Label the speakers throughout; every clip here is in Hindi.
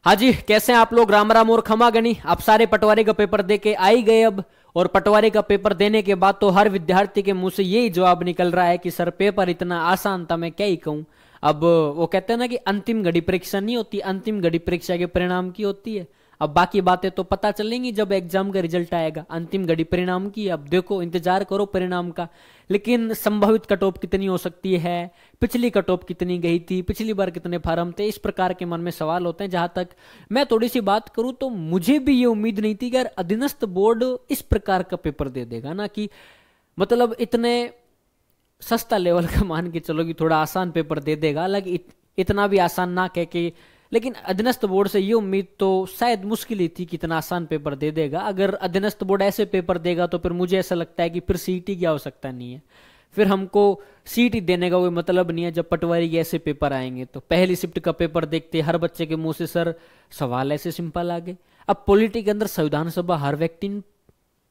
Speaker 1: हाँ जी, कैसे हैं आप लोग? राम राम और खमा गनी। आप सारे पटवारी का पेपर दे के आ ही गए अब। और पटवारी का पेपर देने के बाद तो हर विद्यार्थी के मुंह से यही जवाब निकल रहा है कि सर पेपर इतना आसान था, मैं क्या ही कहूँ। अब वो कहते हैं ना कि अंतिम घड़ी परीक्षा नहीं होती, अंतिम घड़ी परीक्षा के परिणाम की होती है। अब बाकी बातें तो पता चलेंगी जब एग्जाम का रिजल्ट आएगा। अंतिम घड़ी परिणाम की अब देखो, इंतजार करो परिणाम का। लेकिन संभावित कट ऑफ कितनी हो सकती है, पिछली कट ऑफ कितनी गई थी, पिछली बार कितने फार्म थे, इस प्रकार के मन में सवाल होते हैं। जहां तक मैं थोड़ी सी बात करूं तो मुझे भी ये उम्मीद नहीं थी कि यार अधीनस्थ बोर्ड इस प्रकार का पेपर दे देगा ना, कि मतलब इतने सस्ता लेवल का मान के चलो कि थोड़ा आसान पेपर दे देगा। हालांकि इतना भी आसान ना कह के, लेकिन अधीनस्थ बोर्ड से ये उम्मीद तो शायद मुश्किल ही थी कि इतना आसान पेपर दे देगा। अगर अधीनस्थ बोर्ड ऐसे पेपर देगा तो फिर मुझे ऐसा लगता है कि फिर सीईटी की आवश्यकता नहीं है, फिर हमको सीईटी देने का कोई मतलब नहीं है। जब पटवारी के ऐसे पेपर आएंगे तो पहली शिफ्ट का पेपर देखते हर बच्चे के मुंह से सर सवाल ऐसे सिंपल आ गए। अब पॉलिटी के अंदर संविधान सभा हर व्यक्ति ने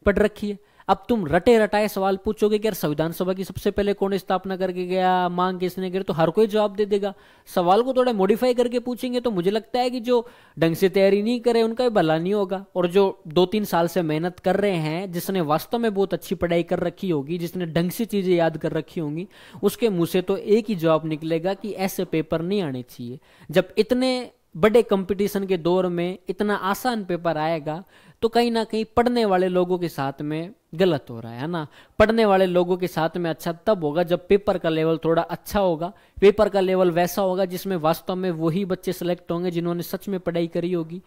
Speaker 1: पढ़ रखी है। अब तुम रटे रटाए सवाल पूछोगे कि यार संविधान सभा की सबसे पहले कौन स्थापना करके गया, मांग किसने करी, तो हर कोई जवाब दे देगा। सवाल को थोड़ा मॉडिफाई करके पूछेंगे तो मुझे लगता है कि जो ढंग से तैयारी नहीं करे उनका भी भला नहीं होगा। और जो 2-3 साल से मेहनत कर रहे हैं, जिसने वास्तव में बहुत अच्छी पढ़ाई कर रखी होगी, जिसने ढंग से चीजें याद कर रखी होंगी, उसके मुंह से तो एक ही जवाब निकलेगा कि ऐसे पेपर नहीं आने चाहिए। जब इतने बड़े कंपटीशन के दौर में इतना आसान पेपर आएगा तो कहीं ना कहीं पढ़ने वाले लोगों के साथ में गलत हो रहा है ना। पढ़ने वाले लोगों के साथ में अच्छा तब होगा जब पेपर का लेवल थोड़ा अच्छा होगा, पेपर का लेवल वैसा होगा जिसमें वास्तव में वही बच्चे सेलेक्ट होंगे जिन्होंने सच में पढ़ाई करी होगी।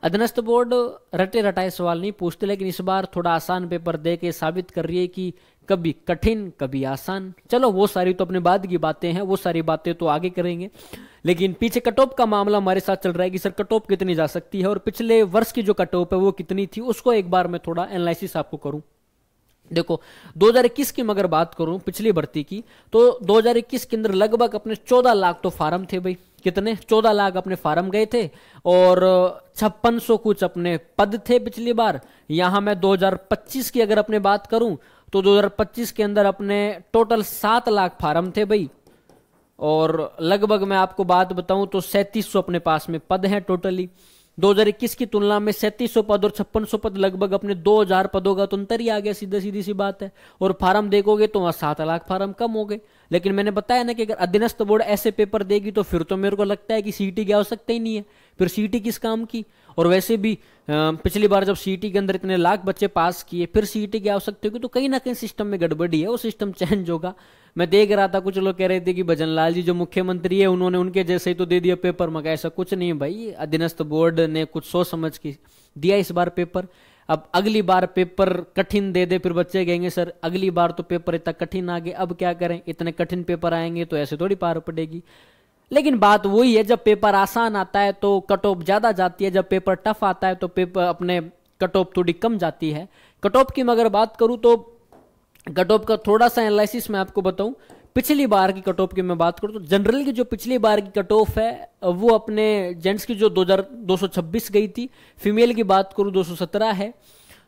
Speaker 1: अधीनस्थ बोर्ड रटे रटाए सवाल नहीं पूछते, लेकिन इस बार थोड़ा आसान पेपर दे के साबित कर रही है कि कभी कठिन कभी आसान। चलो वो सारी तो अपने बाद की बातें हैं, वो सारी बातें तो आगे करेंगे। लेकिन पीछे कट ऑफ का मामला हमारे साथ चल रहा है कि सर कट ऑफ कितनी जा सकती है और पिछले वर्ष की जो कट ऑफ है वो कितनी थी, उसको एक बार मैं थोड़ा एनालिसिस आपको करूं। देखो 2021 की अगर बात करूं पिछली भर्ती की, तो 2021 के अंदर लगभग अपने 14 लाख तो फार्म थे भाई। कितने? 14 लाख अपने फार्म गए थे और 5600 कुछ अपने पद थे पिछली बार। यहां मैं 2025 की अगर अपने बात करूं तो 2025 के अंदर अपने टोटल 7 लाख फार्म थे भाई। और लगभग मैं आपको बात बताऊं तो 3700 अपने पास में पद हैं टोटली। 2021 की तुलना में 3700 पद और 5600 पद, लगभग अपने 2000 पदों का तो अंतर ही आ गया, सीधा सीधी सी बात है। और फार्म देखोगे तो वहां 7 लाख फार्म कम हो गए। लेकिन मैंने बताया ना कि अगर अधीनस्थ बोर्ड ऐसे पेपर देगी तो फिर तो मेरे को लगता है कि सीईटी की आवश्यकता ही नहीं है, फिर सीईटी किस काम की। और वैसे भी पिछली बार जब सीईटी के अंदर इतने लाख बच्चे पास किए, फिर सीईटी की आवश्यकता होगी, तो कहीं ना कहीं सिस्टम में गड़बड़ी है, वो सिस्टम चेंज होगा। मैं देख रहा था कुछ लोग कह रहे थे कि भजन लाल जी जो मुख्यमंत्री है उन्होंने उनके जैसे ही तो दे दिया पेपर, मगर ऐसा कुछ नहीं है भाई। अधीनस्थ बोर्ड ने कुछ सोच समझ के दिया इस बार पेपर। अब अगली बार पेपर कठिन दे दे, फिर बच्चे कहेंगे सर अगली बार तो पेपर इतना कठिन आ गया, अब क्या करें, इतने कठिन पेपर आएंगे तो ऐसे थोड़ी पार पड़ेगी। लेकिन बात वही है, जब पेपर आसान आता है तो कट ऑफ ज्यादा जाती है, जब पेपर टफ आता है तो पेपर अपने कट ऑफ थोड़ी कम जाती है। कट ऑफ की मैं अगर बात करूं तो कट ऑफ का थोड़ा सा एनालिसिस मैं आपको बताऊं। पिछली बार की कट ऑफ की मैं बात करूं तो जनरल की जो पिछली बार की कट ऑफ है वो अपने जेंट्स की जो 2226 गई थी, फीमेल की बात करूं 217 है।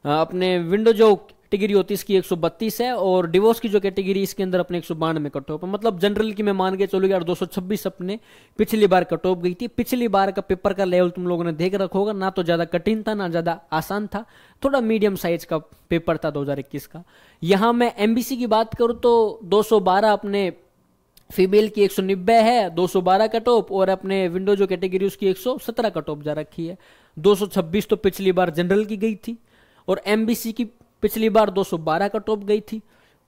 Speaker 1: अपने विंडो जो कैटेगरी होती है इसकी 132 है और डिवोर्स की जो कैटेगरी इसके अंदर अपने 192 कट ऑफ है। मतलब जनरल की मैं मान के चलूंगा 226 अपने पिछली बार कट ऑफ गई थी। पिछली बार का पेपर का लेवल तुम लोगों ने देख रखा होगा, ना तो ज्यादा कठिन था ना ज्यादा आसान था, थोड़ा मीडियम साइज का पेपर था 2021 का। यहां मैं एमबीसी की बात करूं तो 212 अपने फीमेल की 190 है, 212 कट ऑफ, और अपने विंडो जो कैटेगरी उसकी 117 कट ऑफ जा रखी है। 226 तो पिछली बार जनरल की गई थी और एमबीसी की पिछली बार 212 कट ऑफ गई थी।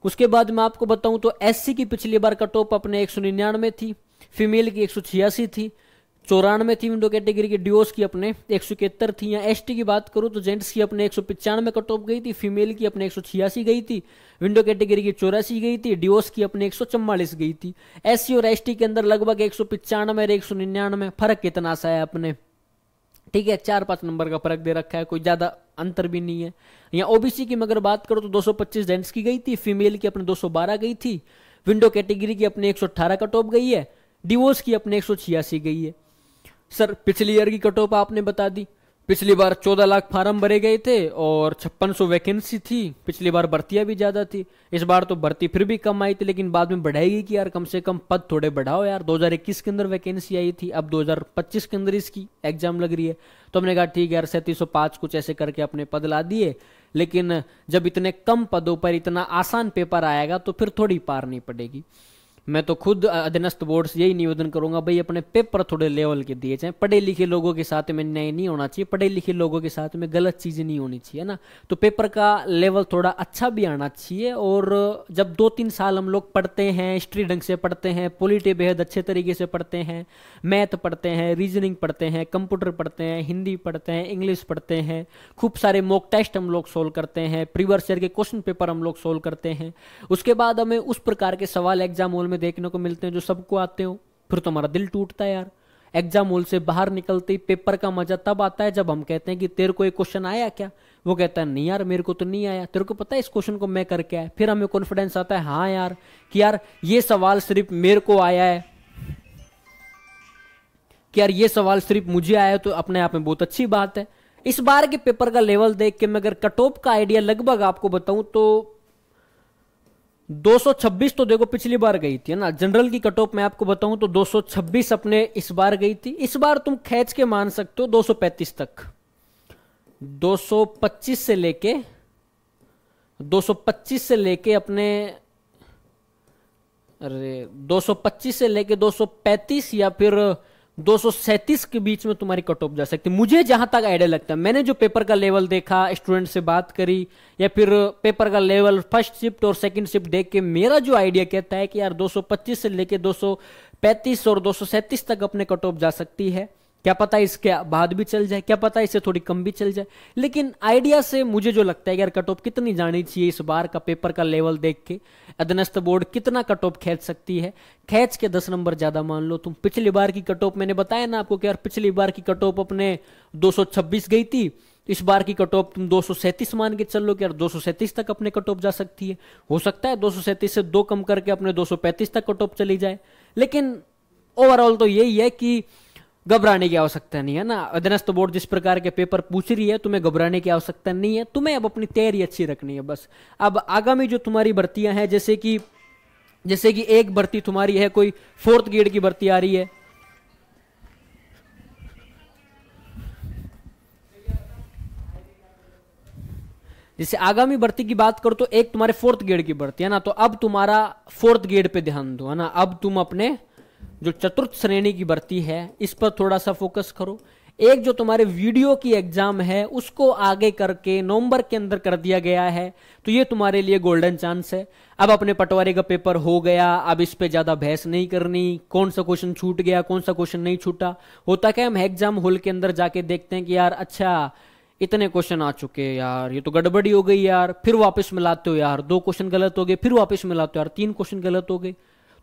Speaker 1: उसके बाद मैं आपको बताऊं तो एससी की पिछली बार कट ऑफ अपने 199 थी, फीमेल की 186 थी, 94 थी विंडो कैटेगरी की, डिवोर्स की अपने 171 थी। या एसटी की बात करूं तो जेंट्स की अपने 195 कट ऑफ गई थी, फीमेल की अपने 186 गई थी, विंडो कैटेगरी की 84 गई थी, डिवोर्स की अपने 144 गई थी। एससी और एसटी के अंदर लगभग 195 और 199 फर्क कितना सा है अपने, ठीक है, 4-5 नंबर का फर्क दे रखा है, कोई ज्यादा अंतर भी नहीं है। यहाँ ओबीसी की मगर बात करो तो 225 जेंट्स की गई थी, फीमेल की अपने 212 गई थी, विंडो कैटेगरी की अपने 118 कट ऑफ गई है, डिवोर्स की अपने 186 गई है। सर पिछली ईयर की कट ऑफ आपने बता दी, पिछली बार 14 लाख फार्म भरे गए थे और 5600 वैकेंसी थी। पिछली बार भर्तियां भी ज्यादा थी। इस बार तो भर्ती फिर भी कम आई थी, लेकिन बाद में बढ़ाएगी कि यार कम से कम पद थोड़े बढ़ाओ यार। 2021 के अंदर वैकेंसी आई थी, अब 2025 के अंदर इसकी एग्जाम लग रही है। तो हमने कहा ठीक है यार 3705 कुछ ऐसे करके अपने पद ला दिए। लेकिन जब इतने कम पदों पर इतना आसान पेपर आएगा तो फिर थोड़ी पार नहीं पड़ेगी। मैं तो खुद अधीनस्थ बोर्ड से यही निवेदन करूंगा, भाई अपने पेपर थोड़े लेवल के दिए जाएं। पढ़े लिखे लोगों के साथ में न्याय नहीं होना चाहिए, पढ़े लिखे लोगों के साथ में गलत चीजें नहीं होनी चाहिए ना। तो पेपर का लेवल थोड़ा अच्छा भी आना चाहिए। और जब 2-3 साल हम लोग पढ़ते हैं, हिस्ट्री ढंग से पढ़ते हैं, पॉलिटी बेहद अच्छे तरीके से पढ़ते हैं, मैथ पढ़ते हैं, रीजनिंग पढ़ते हैं, कंप्यूटर पढ़ते हैं, हिंदी पढ़ते हैं, इंग्लिश पढ़ते हैं, खूब सारे मॉक टेस्ट हम लोग सोल्व करते हैं, प्रीवियस ईयर के क्वेश्चन पेपर हम लोग सोल्व करते हैं। उसके बाद हमें उस प्रकार के सवाल एग्जाम हॉल में देखने को मिलते हैं जो सबको आते हो, फिर तो हमारा दिल टूटता है यार। एग्जाम हॉल से बाहर निकलते ही पेपर का मजा तब आता है जब हम कहते हैं कि तेरे को एक क्वेश्चन आया क्या? वो कहता है नहीं यार मेरे को तो नहीं आया। तेरे को पता है इस क्वेश्चन को मैं करके आया। फिर हमें कॉन्फिडेंस आता है हाँ यार कि यार ये सवाल सिर्फ मेरे को आया है, कि यार ये सवाल सिर्फ मुझे आया है, तो अपने आप में बहुत अच्छी बात है। इस बार के पेपर का लेवल देख के मैं अगर कट ऑफ का आइडिया लगभग आपको बताऊं तो 226 तो देखो पिछली बार गई थी है ना। जनरल की कट ऑफ मैं आपको बताऊं तो 226 अपने इस बार गई थी। इस बार तुम खींच के मान सकते हो 235 तक। 225 से लेके 225 से लेके अपने अरे 225 से लेके 235 या फिर 237 के बीच में तुम्हारी कट ऑफ जा सकती है, मुझे जहां तक आइडिया लगता है। मैंने जो पेपर का लेवल देखा, स्टूडेंट से बात करी, या फिर पेपर का लेवल फर्स्ट शिफ्ट और सेकंड शिफ्ट देख के मेरा जो आइडिया कहता है कि यार 225 से लेके 235 और 237 तक अपने कट ऑफ जा सकती है। क्या पता इसके बाद भी चल जाए, क्या पता इससे थोड़ी कम भी चल जाए, लेकिन आइडिया से मुझे जो लगता है यार कट ऑफ कितनी जानी चाहिए इस बार का पेपर का लेवल देख के, अधीनस्थ बोर्ड कितना कट ऑफ खींच सकती है। खींच के 10 नंबर ज्यादा मान लो तुम। पिछली बार की कट ऑफ मैंने बताया ना आपको कि यार पिछली बार की कट ऑफ अपने 226 गई थी। इस बार की कट ऑफ तुम 237 मान के चल लो कि यार 237 तक अपने कट ऑफ जा सकती है। हो सकता है 237 से 2 कम करके अपने 235 तक कट ऑफ चली जाए, लेकिन ओवरऑल तो यही है कि घबराने की आवश्यकता नहीं है ना। अधीनस्थ बोर्ड जिस प्रकार के पेपर पूछ रही है तुम्हें घबराने की आवश्यकता नहीं है। तुम्हें अब अपनी तैयारी अच्छी रखनी है बस। अब आगामी जो तुम्हारी भर्तियां हैं, जैसे कि एक भर्ती तुम्हारी है, कोई 4th ग्रेड की भर्ती आ रही है, जैसे आगामी भर्ती की बात करो तो एक तुम्हारे 4th ग्रेड की भर्ती है ना। तो अब तुम्हारा 4th ग्रेड पे ध्यान दो है ना। अब तुम अपने जो चतुर्थ श्रेणी की भर्ती है इस पर थोड़ा सा फोकस करो। एक जो तुम्हारे वीडियो की एग्जाम है उसको आगे करके नवंबर के अंदर कर दिया गया है, तो ये तुम्हारे लिए गोल्डन चांस है। अब अपने पटवारी का पेपर हो गया, अब इस पे ज्यादा बहस नहीं करनी, कौन सा क्वेश्चन छूट गया कौन सा क्वेश्चन नहीं छूटा। होता क्या, हम एग्जाम हॉल के अंदर जाके देखते हैं कि यार अच्छा इतने क्वेश्चन आ चुके हैं यार, ये तो गड़बड़ी हो गई यार, फिर वापस मिलाते हो यार 2 क्वेश्चन गलत हो गए, फिर वापस मिलाते हो यार 3 क्वेश्चन गलत हो गए।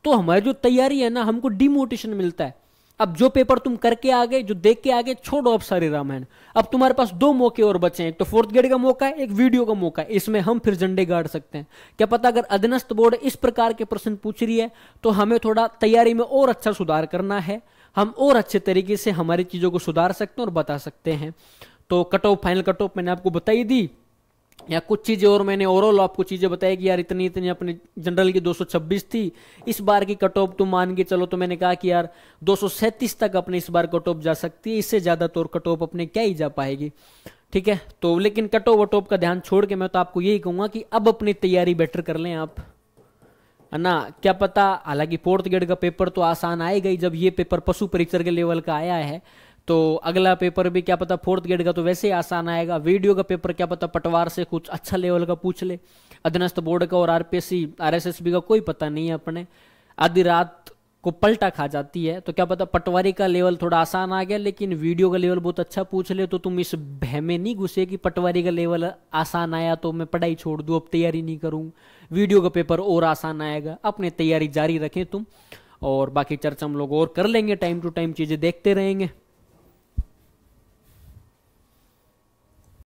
Speaker 1: तो हमारी जो तैयारी है ना, हमको डिमोटिवेशन मिलता है। अब जो पेपर तुम करके आ गए, जो देख के आ गए, छोड़ो अब सारी रामायण। अब तुम्हारे पास 2 मौके और बचे हैं, एक तो 4th ग्रेड का मौका है, एक वीडियो का मौका है। इसमें हम फिर झंडे गाड़ सकते हैं। क्या पता अगर अधीनस्थ बोर्ड इस प्रकार के प्रश्न पूछ रही है तो हमें थोड़ा तैयारी में और अच्छा सुधार करना है, हम और अच्छे तरीके से हमारी चीजों को सुधार सकते हैं और बता सकते हैं। तो cut off, final cut off मैंने आपको बताई दी, या कुछ चीजें और मैंने ओवरऑल आपको चीजें बताई कि यार इतनी इतनी अपने जनरल की 226 थी। इस बार की कट ऑफ तुम मान के चलो तो मैंने कहा कि यार 237 तक अपने इस बार कट ऑफ जा सकती है, इससे ज्यादा तो कट ऑफ अपने क्या ही जा पाएगी। ठीक है, तो लेकिन कट ऑफ वट ऑफ का ध्यान छोड़ के मैं तो आपको यही कहूंगा कि अब अपनी तैयारी बेटर कर लें आप, है ना। क्या पता, हालांकि 4th ग्रेड का पेपर तो आसान आएगा ही, जब ये पेपर पशु परीक्षण के लेवल का आया है तो अगला पेपर भी क्या पता 4th ग्रेड का तो वैसे ही आसान आएगा। वीडियो का पेपर क्या पता पटवार से कुछ अच्छा लेवल का पूछ ले। अधीनस्थ बोर्ड का और आरपीएससी आरएसएसबी का कोई पता नहीं है, अपने आधी रात को पलटा खा जाती है। तो क्या पता पटवारी का लेवल थोड़ा आसान आ गया, लेकिन वीडियो का लेवल बहुत अच्छा पूछ ले, तो तुम इस भय में नहीं घुसे कि पटवारी का लेवल आसान आया तो मैं पढ़ाई छोड़ दूं, अब तैयारी नहीं करूं, वीडियो का पेपर और आसान आएगा। अपनी तैयारी जारी रखें तुम, और बाकी चर्चा हम लोग और कर लेंगे, टाइम टू टाइम चीजें देखते रहेंगे।